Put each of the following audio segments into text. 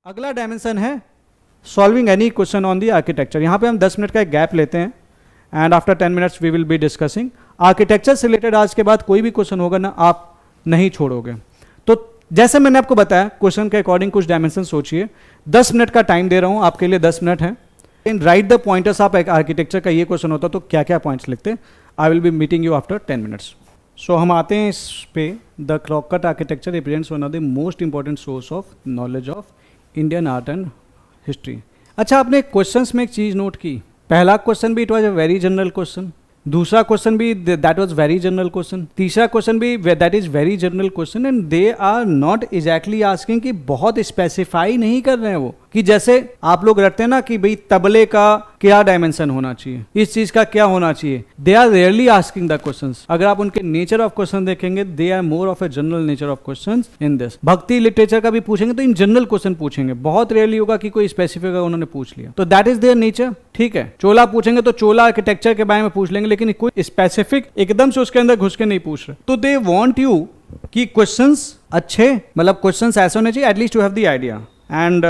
अगला डायमेंशन है solving any question on the architecture. यहाँ पे हम 10 मिनट का एक गैप लेते हैं and after 10 minutes we will be discussing architecture से रिलेटेड। आज के बाद कोई भी क्वेश्चन होगा ना, आप नहीं छोड़ोगे। तो जैसे मैंने आपको बताया, क्वेश्चन के अकॉर्डिंग कुछ डायमेंशन सोचिए। 10 मिनट का टाइम दे रहा हूँ आपके लिए, 10 मिनट है। In right the pointers. आप एक आर्किटेक्चर का ये क्वेश्चन होता तो क्या क्या पॉइंट्स लिखते। I will be meeting you after 10 minutes. So हम आते हैं इस पे। The rock cut architecture represents one of the most important source of knowledge of Indian art and history. अच्छा, आपने क्वेश्चंस में एक चीज नोट की। पहला क्वेश्चन भी it was a very general question, दूसरा क्वेश्चन भी that was very general question, तीसरा क्वेश्चन भी that is very general question. And they are not exactly asking कि बहुत स्पेसिफाई नहीं कर रहे हैं वो, कि जैसे आप लोग रखते हैं ना कि भाई तबले का क्या डायमेंशन होना चाहिए, इस चीज का क्या होना चाहिए। They are rarely asking the questions. अगर आप उनके नेचर ऑफ क्वेश्चन देखेंगे, they are more of a general nature of questions in this. भक्ति लिटरेचर का भी पूछेंगे तो इन जनरल क्वेश्चन पूछेंगे, बहुत रेयरली होगा कि कोई स्पेसिफिक उन्होंने पूछ लिया। तो दैट इज देयर नेचर, ठीक है। चोला पूछेंगे तो चोला आर्किटेक्चर के बारे में पूछ लेंगे, लेकिन कोई स्पेसिफिक एकदम से उसके अंदर घुस के नहीं पूछ रहे। तो दे वॉन्ट यू कि क्वेश्चंस अच्छे, मतलब क्वेश्चंस ऐसे होने चाहिए at least to have the idea. And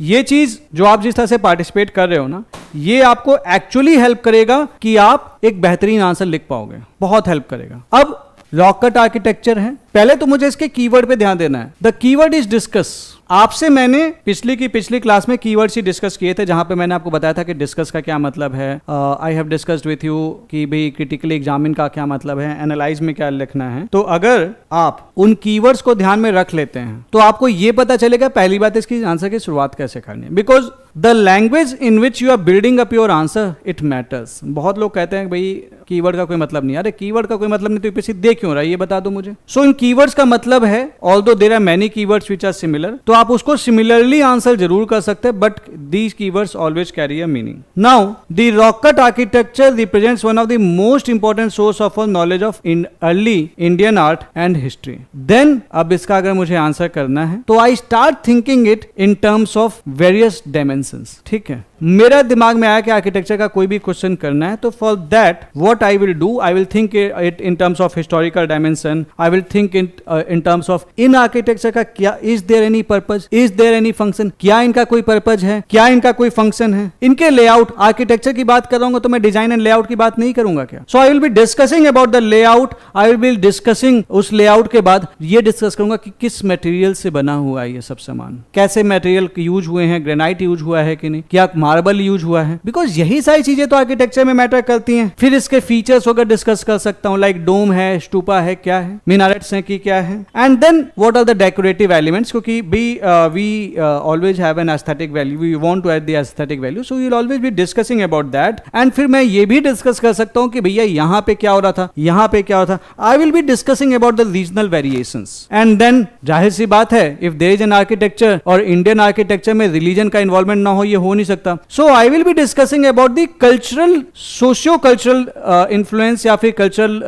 ये चीज जो आप जिस तरह से पार्टिसिपेट कर रहे हो ना, ये आपको एक्चुअली हेल्प करेगा कि आप एक बेहतरीन आंसर लिख पाओगे, बहुत हेल्प करेगा। अब रॉक कट आर्किटेक्चर है, पहले तो मुझे इसके कीवर्ड पे ध्यान देना है। The keyword is discuss. आपसे मैंने पिछली क्लास में कीवर्ड्स ही डिस्कस किए थे, जहां पे मैंने आपको बताया था कि डिस्कस का क्या मतलब है। I have discussed with you कि भाई क्रिटिकली एग्जामिन का क्या मतलब है, एनालाइज में क्या लिखना है। तो अगर आप उन कीवर्ड्स को ध्यान में रख लेते हैं तो आपको ये पता चलेगा पहली बात इसकी आंसर की शुरुआत कैसे करनी है। Because the language in which you are building up your answer it matters. बहुत लोग कहते हैं भाई कीवर्ड का कोई मतलब नहीं। अरे कीवर्ड का कोई मतलब नहीं तो यूपीएससी दे क्यों रहा है, ये बता दो मुझे। सो इन कीवर्ड्स का मतलब है, although there are many keywords which are similar, तो आप उसको सिमिलरली आंसर जरूर कर सकते हैं, but these keywords always carry a meaning. Now the rock cut architecture represents one of the most important source of knowledge of early Indian art and history. Then अब इसका अगर मुझे आंसर करना है तो I start thinking it in terms of various dimensions. ठीक है, मेरा दिमाग में आया कि आर्किटेक्चर का कोई भी क्वेश्चन करना है, तो for that what I will do, I will think it in terms of historical dimension. I will think in terms of in architecture का क्या, is there any purpose, is there any function, क्या इनका कोई purpose है, क्या इनका कोई function है। इनके लेआउट, आर्किटेक्चर की बात करूंगा तो मैं डिजाइन एंड लेआउट की बात नहीं करूंगा क्या। So I will be discussing about the layout. I will be discussing उस लेआउट के बाद ये डिस्कस करूंगा कि किस मटेरियल से बना हुआ है ये सब सामान, कैसे मटेरियल यूज हुए हैं, ग्रेनाइट यूज हुआ है कि नहीं, क्या मार्बल यूज हुआ है। बिकॉज यही सारी चीजें तो आर्किटेक्चर में मैटर करती हैं। फिर इसके फीचर्स वगैरह डिस्कस कर सकता हूं, लाइक डोम है, स्टूपा है, क्या है, मिनारेट्स हैं कि क्या है। And then what are the decorative elements, क्योंकि we always have an aesthetic value, we want to add the aesthetic value, so we will always be discussing about that. And फिर मैं ये भी डिस्कस कर सकता हूं कि भैया यहां पे क्या हो रहा था, यहां पे क्या हो रहा था। I will be discussing about the regional variations. And then जाहिर सी बात है, if there is an architecture और इंडियन आर्किटेक्चर में रिलीजन का इन्वॉल्वमेंट ना हो, ये हो नहीं सकता। So I will be discussing about the cultural, socio cultural influence, या फिर कल्चरल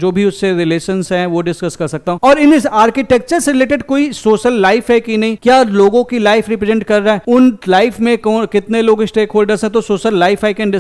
जो भी उससे रिलेशंस हैं वो डिस्कस कर सकता हूं। और इन इस आर्किटेक्चर से रिलेटेड कोई सोशल लाइफ है कि नहीं, क्या लोगों की लाइफ रिप्रेजेंट कर रहा है, उन लाइफ में कौन कितने लोग स्टेक होल्डर्स हैं, तो social life I can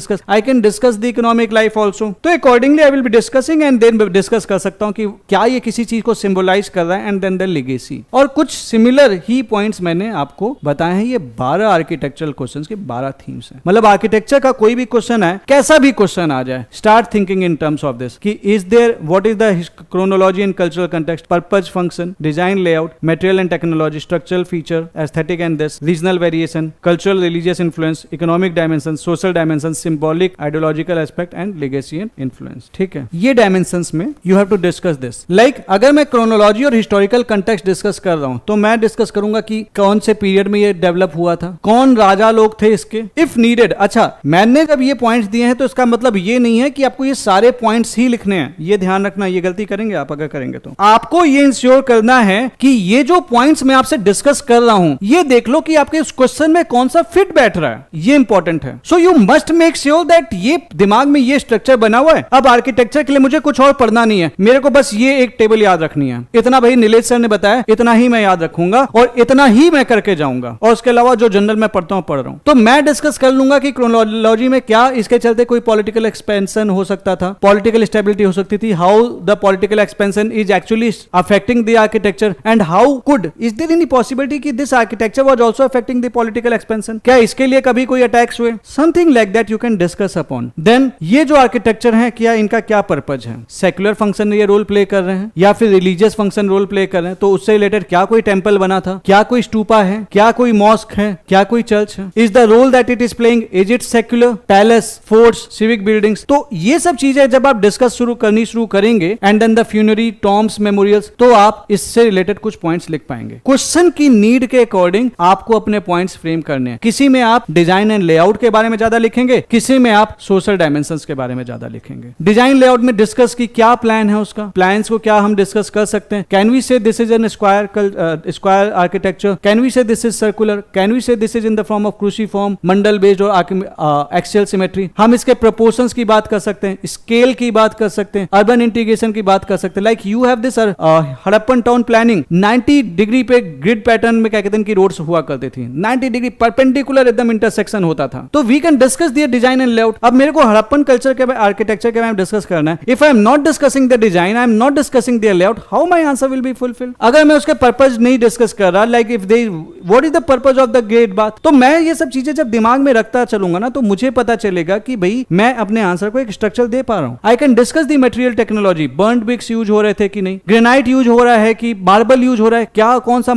discuss the economic life also. तो accordingly I will be discussing and then discuss कर सकता हूं कि क्या ये किसी चीज को सिंबलाइज कर रहा है, एंड देन द लेगेसी। और कुछ सिमिलर ही पॉइंट्स मैंने आपको बताए हैं। ये 12 आर्किटेक्चरल क्वेश्चंस के 12 थीम्स हैं। मतलब आर्किटेक्चर का कोई भी क्वेश्चन है, कैसा भी क्वेश्चन आ जाए, start thinking in terms of this कि is there, what is the chronology and cultural context, purpose, function, design, layout, material and technology, structural feature, aesthetic and this, regional variation, cultural religious influence, economic dimension, social dimension, symbolic ideological aspect and legacy and influence. ठीक है, ये dimensions में you have to discuss this. Like अगर मैं chronology और historical context discuss कर रहा हूं तो मैं डिस्कस करूंगा कि कौन से पीरियड में ये डेवलप हुआ था, कौन राजा लोग थे इसके, इफ नीडेड। अच्छा, मैंने जब ये पॉइंट्स दिए हैं तो इसका मतलब ये नहीं है कि आपको ये सारे पॉइंट्स ही लिखने हैं, ये ध्यान रखना। ये गलती करेंगे आप अगर करेंगे तो। आपको ये इंश्योर करना है कि ये जो पॉइंट्स मैं आपसे डिस्कस कर रहा हूं, ये देख लो कि आपके इस क्वेश्चन में कौन सा फिट बैठ रहा है, ये इंपॉर्टेंट है। So you must make sure that ये दिमाग में ये स्ट्रक्चर बना हुआ है। अब आर्किटेक्चर के लिए मुझे कुछ और पढ़ना नहीं है, मेरे को बस ये एक टेबल याद रखनी है। इतना भाई नीलेश सर ने बताया, इतना ही मैं याद रखूंगा और इतना ही मैं करके जाऊंगा, और उसके अलावा जो जनरल मैं पढ़ता हूं पढ़ रहा हूं। तो मैं डिस्कस कर लूंगा कि क्रोनोलॉजी में क्या इसके चलते कोई पॉलिटिकल एक्सपेंशन हो सकता था, पॉलिटिकल स्टेबिलिटी हो सकती थी, how the political expansion is actually affecting the architecture and how could is there any possibility कि this architecture was also affecting the political expansion, क्या इसके लिए कभी कोई अटैक्स हुए, something like that you can discuss upon. Then ये जो architecture है क्या इनका क्या पर्पज है, सेक्युलर फंक्शन ये रोल प्ले कर रहे हैं या फिर रिलीजियस फंक्शन रोल प्ले कर रहे हैं, तो उससे रिलेटेड क्या कोई टेंपल बना था, क्या कोई स्टूपा है, क्या कोई मॉस्क है, क्या कोई चर्च है, is the role that it is playing, is it secular, palace, forts, civic buildings. तो ये सब चीजें जब आप डिस्कस शुरू करेंगे and then the funerary, tombs, memorials, तो आप इससे रिलेटेड कुछ पॉइंट्स लिख पाएंगे। क्वेश्चन की नीड के अकॉर्डिंग आपको अपने पॉइंट्स फ्रेम करने हैं। किसी में आप डिजाइन एंड लेआउट के बारे में ज्यादा लिखेंगे, किसी में आप सोशल डायमेंशंस के बारे में ज्यादा लिखेंगे। डिजाइन लेआउट में डिस्कस की क्या प्लान है, उसका प्लान्स को क्या हम डिस्कस कर सकते हैं। Can we say this is an square architecture, can we say this is circular, can we say this is in the form of cruciform, mandala based और एक्सियल सिमेट्री। हम इसके प्रोपोर्शंस की बात कर सकते हैं, स्केल की बात कर सकते हैं, अर्बन इंटीग्रेशन की बात कर सकते हैं। Like you have this Harappan town planning, 90 degree पे ग्रिड पैटर्न में क्या कहते हैं कि रोड्स हुआ करती थी, 90 डिग्री परपेंडिकुलर एकदम इंटरसेक्शन होता था। तो we can discuss their design and layout. अब मेरे को हड़प्पन कल्चर के आर्किटेक्चर के बारे में डिस्कस करना है। If I am not discussing the design, I am not discussing their layout, how my answer will be fulfilled. अगर मैं उसके पर्पस नहीं डिस्कस कर रहा, like if they what is the purpose of the great bath, तो मैं ये सब चीजें जब दिमाग में रखता चलूंगा ना, तो मुझे पता चलेगा कि भाई मैं अपने आंसर को एक स्ट्रक्चर दे पा रहा हूं। I can discuss the material technology, burnt bricks use हो रहे थे कि नहीं, ग्रेनाइट यूज हो रहा है कि मार्बल यूज हो रहा है, क्या कौन सा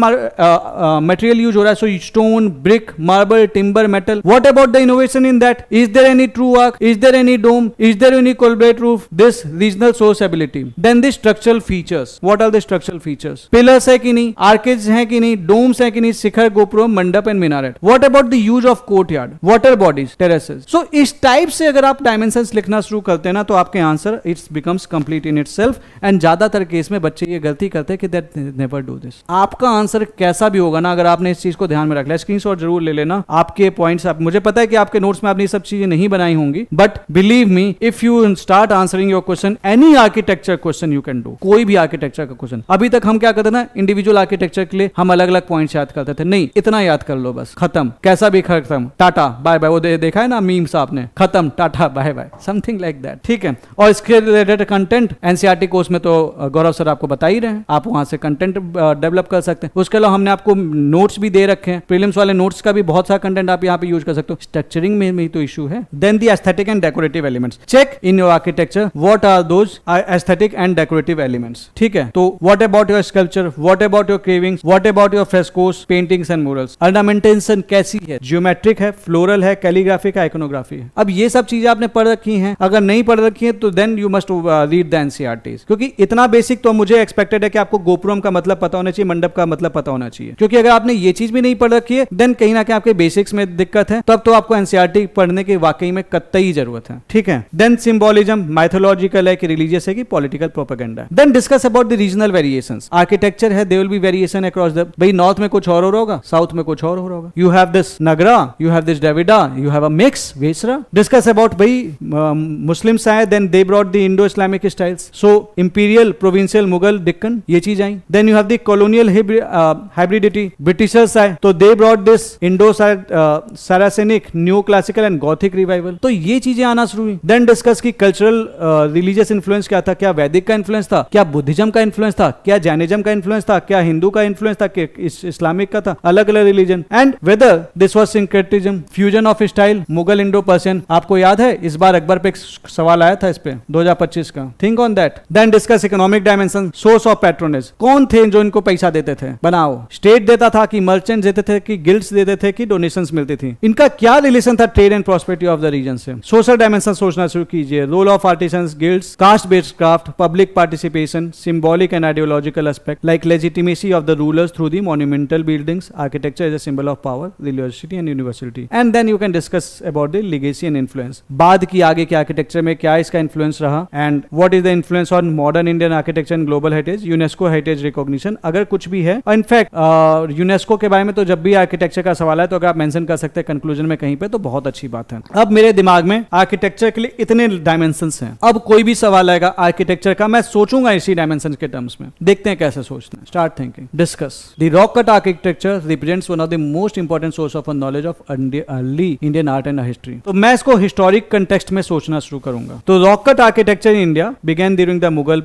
मटेरियल यूज हो रहा है, so stone, brick, marble, timber, metal, what about the innovation in that, is there any true arch, is there any dome, is there any corbelled roof, this regional source ability. Then the structural features, what are the structural features, pillars है कि नहीं, आर्केज है कि नहीं, डोम्स है कि नहीं, shikhara, gopuram, mandapa and minaret, what about the use of courtyard, water bodies, terraces. So इस टाइप से अगर आप डायमेंशंस लिखना शुरू करते हैं ना, तो आपके answer it's becomes complete in itself. And ज्यादातर केस में बच्चे ये गलती करते हैं कि दैट नेवर डू दिस। आपका आंसर कैसा भी होगा ना, अगर आपने इस चीज को ध्यान में रख लिया, स्क्रीनशॉट जरूर ले लेना आपके पॉइंट्स। आप, मुझे पता है कि आपके नोट्स में आपने ये सब चीजें नहीं बनाई होंगी, but believe me, if you start answering your question, any architecture question you can do, कोई भी आर्किटेक्चर का क्वेश्चन। अभी तक हम क्या करते ना, इंडिविजुअल आर्किटेक्चर के लिए हम अलग अलग पॉइंट्स याद करते थे, नहीं, इतना याद कर लो बस, खत्म, कैसा भी खत्म, टाटा बाय बाय, वो देखा है ना मीम्स आपने, खत्म, tata bye bye, something like that, ठीक है। और इसके रिलेटेड कंटेंट एनसीईआरटी कोर्स में तो गौरव सर आपको बता ही रहे हैं, आप वहां से कंटेंट डेवलप कर सकते हैं। उसके अलावा हमने आपको नोट्स भी दे रखे हैं, प्रीलिम्स वाले नोट्स का भी बहुत सारा कंटेंट आप यहाँ पे यूज कर सकते हो। स्ट्रक्चरिंग में तो इशू है। Then the aesthetic and decorative elements, check in your architecture what are those aesthetic and decorative elements, ठीक है। तो what about your sculpture, what about your carvings, what about your frescos, paintings and murals, ornamentation कैसी है, geometric है, floral है, calligraphic है, iconography है। अब ये सब चीजें आपने पढ़ रखी हैं, अगर नहीं पढ़ रखी है तो then you must read the NCERTs, क्योंकि इतना बेसिक तो मुझे एक्सपेक्टेड है कि आपको गोपुरम का मतलब पता होना चाहिए, मंडप का मतलब पता होना चाहिए, क्योंकि अगर आपने ये चीज भी नहीं पढ़ रखी है, देन कहीं ना कहीं आपके बेसिक्स में दिक्कत है, तब तो आपको एनसीईआरटी पढ़ने की वाकई में कतई जरूरत है, ठीक है। देन सिंबोलिज्म, माइथोलॉजिकल है कि रिलीजियस है कि पॉलिटिकल प्रोपेगेंडा है। Then discuss about the regional variations, architecture है, there will be variation across the, भाई नॉर्थ में कुछ और हो रहा होगा, साउथ में कुछ और हो रहा होगा, you have this Nagara, you have this Dravida, you have a mix Vesara. Discuss about भाई मुस्लिम्स आए, then they brought the Indo Islamic styles, so imperial, provincial, Mughal, Deccan, ये चीज आई। Then you have the colonial hybridity, Britishers आए तो they brought this Indo Saracenic, new classical and gothic revival, तो ये चीजें आना शुरू हुई। देन डिस्कस की कल्चरल रिलीजियस इन्फ्लुएंस क्या था, क्या वैदिक का इन्फ्लुएंस था, क्या बुद्धिज्म का इन्फ्लुएंस था, क्या जैनिज्म का इन्फ्लुएंस था, क्या हिंदू का इन्फ्लुएंस था, क्या इस्लामिक का था, अलग अलग religion, and whether this was syncretism, fusion of style, Mughal, Indo Persian. आपको याद है इस बार अकबर पे एक सवाल आया था इस पे 2025 का, think on that. Then discuss economic dimension, source of patronage, कौन थे जो इनको पैसा देते थे, बनाओ, स्टेट देता था कि मर्चेंट देते थे कि गिल्ड्स देते थे कि डोनेशंस मिलती थी, इनका क्या रिलेशन था trade and prosperity of the region से। सोशल डायमेंशन सोचना शुरू कीजिए, role of artisans, guilds, caste based craft, public participation, symbolic and ideological aspect like legitimacy of the rulers through the monumental buildings, architecture as a symbol of power, religiosity and universality. And then you can discuss about the legacy and influence, बाद की आगे के architecture में क्या इसका influence रहा, and what is the influence on modern Indian architecture and global heritage, UNESCO heritage recognition, अगर कुछ भी है। इनफैक्ट यूनेस्को के बारे में तो जब भी आर्किटेक्चर का सवाल है तो अगर आप मेंशन कर सकते हैं कंक्लूजन में कहीं पे, तो बहुत अच्छी बात है। अब मेरे दिमाग में आर्किटेक्चर के लिए इतने डायमेंशंस हैं, अब कोई भी सवाल आएगा आर्किटेक्चर का, मैं सोचूंगा इसी डायमेंशन के टर्म्स में, देखते हैं कैसे सोचते हैं। Start thinking, discuss. The rock cut architecture represents one of the most important source of knowledge of early Indian art and history. तो मैं इसको हिस्टोरिक कंटेक्स्ट में सोचना शुरू करूंगा। तो rock cut architecture in India began during the Mughal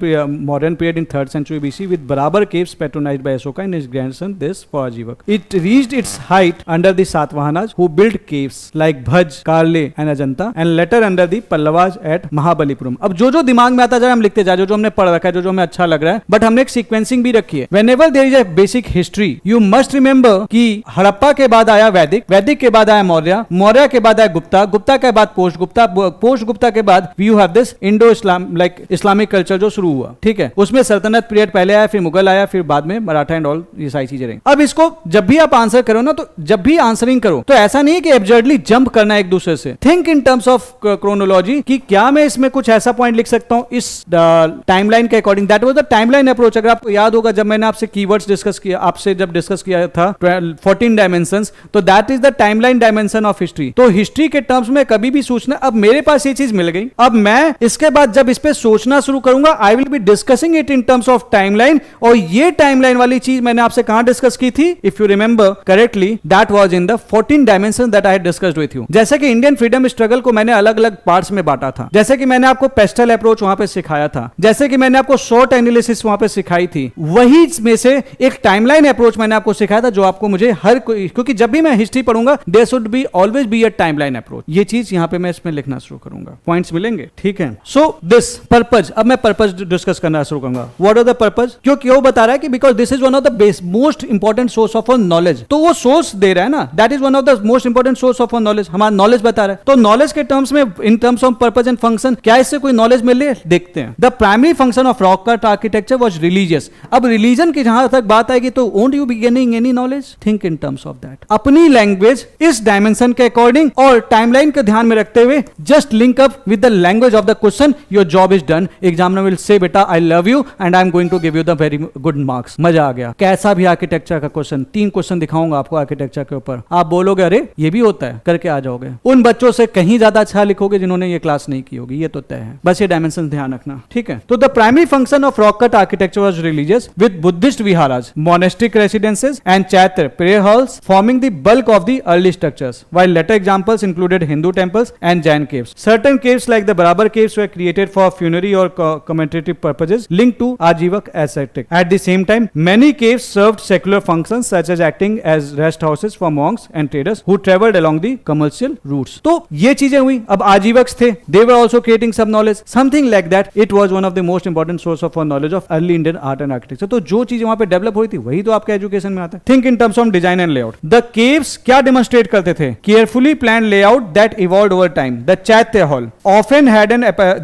modern period in 3rd century BC with Barabar caves patronized by Ashoka and his grandson this for Ajivak. It reached its height under the Satavahanas who built caves like Bhaj, Karle and Ajanta and later under the Pallavas at Mahabalipuram. अब जो दिमाग में आता है हम लिखते जा, जो हमने पढ़ रखा है, जो हमें अच्छा लग रहा है, बट हमने एक सीक्वेंसिंग भी रखी है। Whenever there is a basic history, you must remember कि हड़प्पा के बाद आया वैदिक, वैदिक के बाद आया मौर्य, मौर्य के बाद आया गुप्ता, गुप्ता के बाद पोस्ट गुप्ता, पोस्ट गुप्ता के बाद you have this Indo Islam like Islamic culture जो शुरू हुआ, ठीक है। उसमें सल्तनत पीरियड पहले आया, फिर मुगल आया, फिर बाद में मराठा एंड ऑल ये सारी चीजें रही। अब इसको जब भी आप आंसर करो ना, तो जब भी आंसरिंग करो तो ऐसा नहीं है कि एब्सर्डली जंप करना एक दूसरे से। Think in terms of chronology कि क्या मैं इसमें कुछ ऐसा पॉइंट लिख सकता हूं इस टाइमलाइन के according. That was the timeline approach. अगर आपको याद होगा जब मैंने आपसे कीवर्ड्स डिस्कस किया, आपसे जब डिस्कस किया था 14 डायमेंशंस, तो that is the timeline dimension of history. तो हिस्ट्री के टर्म्स में कभी भी सोचना, अब मेरे पास ये चीज मिल गई, अब मैं इसके बाद जब इस पे सोचना शुरू करूंगा, आई will be discussing it in terms of timeline. और ये टाइमलाइन वाली चीज मैंने आपसे कहां डिस्कस की थी, if you remember correctly, that was in the 14 dimension that I had discussed with you. जैसे कि इंडियन फ्रीडम स्ट्रगल को मैंने अलग अलग पार्ट्स में बांटा था, जैसे कि मैंने आपको पेस्टल अप्रोच वहां पे सिखाया था, जैसे कि मैंने आपको शॉर्ट एनालिसिस वहां पे सिखाई थी, वही में से एक टाइमलाइन अप्रोच मैंने आपको सिखाया था, जो आपको मुझे हर कोई, क्योंकि जब भी मैं हिस्ट्री पढ़ूंगा there should be always be a timeline approach. ये चीज यहां पे मैं इसमें लिखना शुरू करूंगा, पॉइंट्स मिलेंगे, ठीक है। सो दिस पर्पज, अब मैं पर्पज डिस्कस करना शुरू करूंगा। What are the purpose? क्योंकि वो बता रहा है कि because this is one of the best most important source of knowledge. तो वो सोर्स दे रहा है ना, that is one of the most important source of knowledge, हमारा नॉलेज बता रहा है। तो नॉलेज के टर्म्स में, in terms of purpose and function, क्या इससे कोई नॉलेज मिले, देखते हैं। The primary function of rock cut architecture was religious. अब रिलीजन की जहां तक बात आएगी तो won't you be gaining any knowledge? Think in terms of that. अपनी लैंग्वेज इस डायमेंशन के अकॉर्डिंग और टाइमलाइन को ध्यान में रखते हुए just link up with the language of the question, your job is done. Examiner will say बेटा I love you and I am going to give you the very good marks. मजा आ गया। कैसा भी आर्किटेक्चर का question, 3 question दिखाऊंगा आपको architecture के ऊपर, आप बोलोगे अरे ये भी होता है, करके आ जाओगे। उन बच्चों से कहीं ज्यादा अच्छा लिखोगे जिन्होंने ये क्लास नहीं की होगी, ये तो तय है। बस ये डायमेंशन ध्यान रखना, ठीक है। तो the primary function of rock cut architecture was religious with Buddhist विहारास, monastic residences and chaitra prayer halls forming the bulk of the early structures, while later examples included Hindu temples and Jain caves. Certain caves like the Barabar caves were created for funerary or commemorative purposes linked to Ajivak ascetic. At the same time, many caves served secular functions such as acting as rest houses for monks and traders who traveled along the commercial routes. तो ये चीजें हुई। अब आजीवक्स थे, they were also creating some knowledge, something like that. It was one of the most important source of our knowledge of early Indian art and architecture. तो जो चीजें वहां पे डेवलप हुई थी वही तो आपके एजुकेशन में आता है। Think in terms of design and layout. The caves क्या डेमोन्स्ट्रेट करते थे? Carefully plan layout that evolved over time. The चैत्य hall often had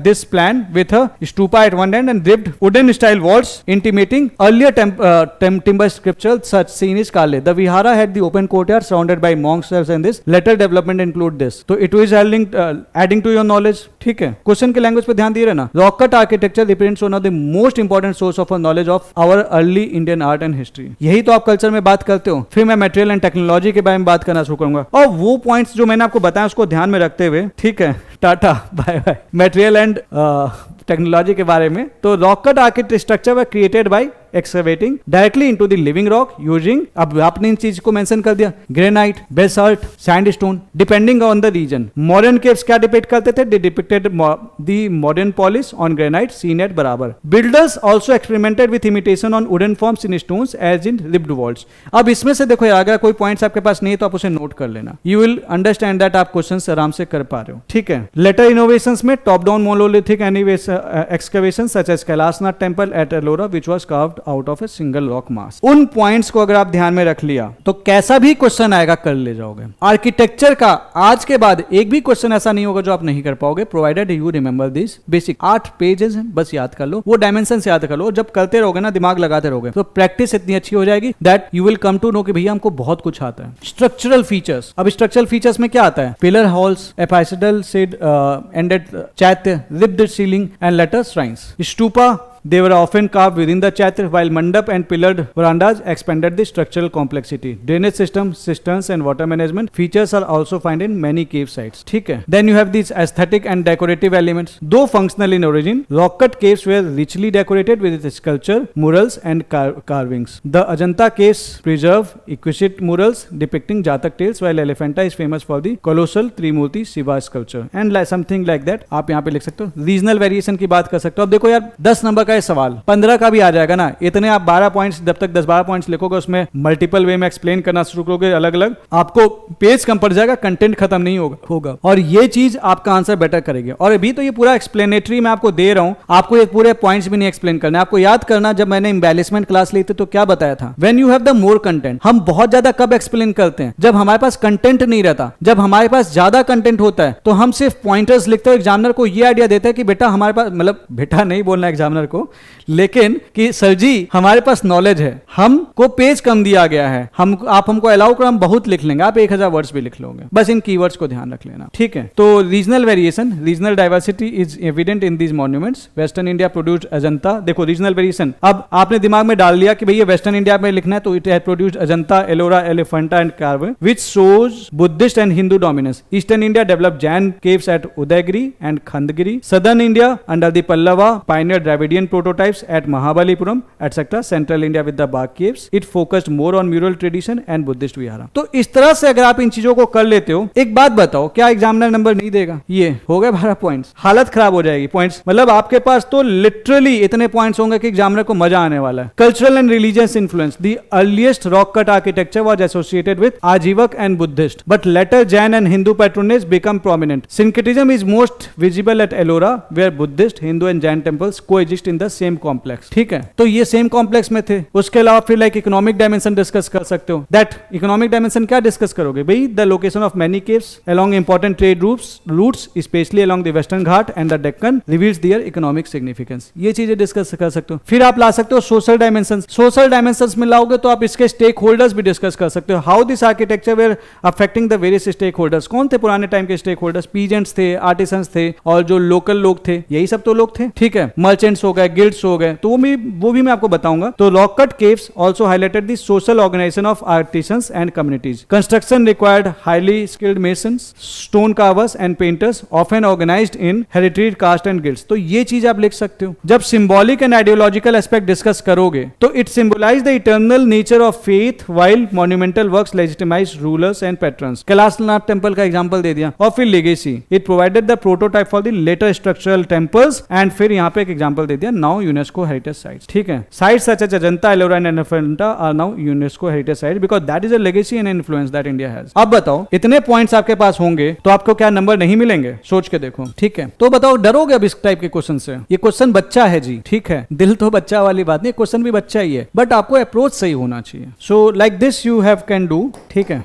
this plan with a stupa at one end and ribbed wooden style walls intimating earlier timber sculpture such seen is Karle. The vihara had the open courtyard surrounded by monks and this later development include this. So it was adding to your knowledge, ठीक है। Question के language पे ध्यान दिए रहना। Rock cut architecture represents one of the most important source of knowledge of our early Indian art and history. यही तो आप कल्चर में बात करते हो। फिर मैं मटेरियल एंड टेक्नोलॉजी के बारे में बात करना शुरू करूंगा और वो पॉइंट्स जो मैंने आपको बताया उसको ध्यान में रखते हुए, ठीक है। Tata bye bye. Material and technology के बारे में, तो rock cut architecture structure were created by excavating directly into the living rock using, अब आपने इन चीज को मेंशन कर दिया, granite, basalt, sandstone, depending on the region. Modern caves क्या डिपिक्ट करते थे? They depicted the modern polish on granite seen at Barabar. Builders also experimented with imitation on wooden forms in stones as in ribbed walls. अब इसमें से देखो अगर कोई points आपके पास नहीं है तो आप उसे नोट कर लेना, यू विल अंडरस्टैंड दैट आप क्वेश्चंस आराम से कर पा रहे हो, ठीक है। लेटर इनोवेशंस में top down monolithic excavation such as Kailashnath temple at Ellora which was carved out of a single rock mass. उन पॉइंट्स को अगर आप ध्यान में रख लिया तो कैसा भी क्वेश्चन आएगा कर ले जाओगे। आर्किटेक्चर का आज के बाद एक भी क्वेश्चन ऐसा नहीं होगा जो आप नहीं कर पाओगे, provided you remember this basic 8 pages हैं, बस याद कर लो, वो डायमेंशन याद कर लो। जब करते रहोगे ना, दिमाग लगाते रहोगे, तो प्रैक्टिस इतनी अच्छी हो जाएगी that you will come to know कि भैया हमको बहुत कुछ आता है। स्ट्रक्चरल फीचर्स, अब स्ट्रक्चरल फीचर्स में क्या आता है? Pillar halls, apsidal side ended chaitya, ribbed ceiling and later shrines, stupa They were often carved within the chaitra, while mandap and pillared verandas expanded the structural complexity. Drainage system, cisterns and water management features are also found in many cave sites. ठीक है. Then you have these aesthetic and decorative elements. Though functional in origin, rock cut caves were richly decorated with its sculpture, murals and carvings. The Ajanta caves preserve exquisite murals depicting Jatak tales, while Elephanta is famous for the colossal Trimurti Shiva sculpture and something like that. आप यहाँ पे लिख सकते हो. Regional variation की बात कर सकते हो. अब देखो यार 10 नंबर का ये सवाल 15 का भी आ जाएगा ना. इतने आप 12 पॉइंट्स जब तक 10-12 पॉइंट्स लिखोगे उसमें मल्टीपल वे में एक्सप्लेन करना शुरू करोगे अलग अलग, आपको पेज कम पड़ जाएगा, कंटेंट खत्म नहीं होगा और ये चीज आपका आंसर बेटर करेगी. और अभी तो ये पूरा एक्सप्लेनेटरी मैं आपको दे रहा हूं, आपको ये पूरे पॉइंट्स भी नहीं एक्सप्लेन करना है. आपको याद करना जब मैंने एम्बेलिशमेंट क्लास ली थी तो क्या बताया था, when you have the more content. हम बहुत ज्यादा कब एक्सप्लेन करते हैं, जब हमारे पास कंटेंट नहीं रहता. जब हमारे पास ज्यादा कंटेंट होता है तो हम सिर्फ पॉइंटर्स लिखते हो. एग्जामिनर को ये आइडिया देता है कि बेटा हमारे पास, मतलब बेटा नहीं बोलना एग्जामिनर को, लेकिन कि सर जी हमारे पास नॉलेज है, हमको पेज कम दिया गया है, आप हमको अलाउ करो, हम बहुत लिख लेंगे, आप 1000 वर्ड्स भी लिख लोगे. बस इन कीवर्ड्स को ध्यान रख लेना. ठीक है. तो regional variation, regional diversity is evident in these monuments. Western India produced Ajanta. देखो रीजनल वेरिएशन, अब आपने दिमाग में डाल लिया कि भैया वेस्टर्न इंडिया में लिखना है तो it has produced Ajanta, Ellora, Elephanta and Karve which shows Buddhist and Hindu dominance. Eastern India developed Jain caves at Udaygiri and Khandagiri. Southern India under the Pallava pioneered Dravidian prototypes at Mahabalipuram etc. Central India with the Bagh caves. It focused more on mural tradition and Buddhist vihara. तो इस तरह से अगर आप इन चीजों को कर लेते हो, एक बात बताओ, क्या एग्जामिनर नंबर नहीं देगा? ये हो गए 12 पॉइंट्स. हालत खराब हो जाएगी पॉइंट्स, मतलब आपके पास तो लिटरली इतने पॉइंट्स होंगे कि एग्जामिनर को मजा आने वाला है. Cultural and religious influence. The earliest rock cut architecture was associated with आजीवक and Buddhist, but later Jain and Hindu patronage become prominent. Syncretism is most visible at Ellora, where Buddhist, Hindu and Jain temples coexist in the same complex. ठीक है, तो ये same complex में थे. उसके अलावा फिर like economic dimension discuss कर सकते हो. दैट इकोनॉमिक डायमेंशन क्या डिस्कस करोगे भाई? The location of many caves along important trade routes, especially along the Western Ghat and the Deccan, reveals their economic significance. ये चीजें डिस्कस कर सकते हो. फिर आप ला सकते हो सोशल डायमेंशन. सोशल डायमेंशंस में लाओगे तो आप इसके स्टेक होल्डर्स भी डिस्कस कर सकते हो. How this architecture were affecting the various stakeholders. कौन थे पुराने टाइम के स्टेक होल्डर्स? पीजेंट्स थे, आर्टिसंस थे और जो लोकल लोग थे, यही सब तो लोग थे. ठीक है, मर्चेंट्स हो गए, गिल्ड्स हो गए, तो वो भी मैं आपको बताऊंगा. तो rock cut caves also highlighted the social organisation of artisans and communities. Construction required highly skilled masons, stone carvers and painters, often organised in heritage caste and guilds. तो ये चीज आप लिख सकते हो. जब symbolic and ideological aspect discuss करोगे तो it symbolise the eternal nature of faith, while monumental works legitimise rulers and patrons. Kailashnath temple का एग्जांपल दे दिया. और फिर legacy, it provided the prototype for the later structural temples. And फिर यहाँ पे एक एग्जांपल दे दिया, नाउ यूनेस्को हेरिटेज साइट्स. ठीक है, sites such as Ajanta, Ellora and Elephanta are now UNESCO heritage sites because that is a legacy and influence that India has. अब बताओ, इतने पॉइंट्स आपके पास होंगे तो आपको क्या नंबर नहीं मिलेंगे? सोच के देखो. ठीक है, तो बताओ डरोगे अब इस टाइप के क्वेश्चन से? ये क्वेश्चन बच्चा है जी. ठीक है, दिल तो बच्चा वाली बात नहीं, क्वेश्चन भी बच्चा ही है, बट आपको अप्रोच सही होना चाहिए. So like this you have can do. ठीक है.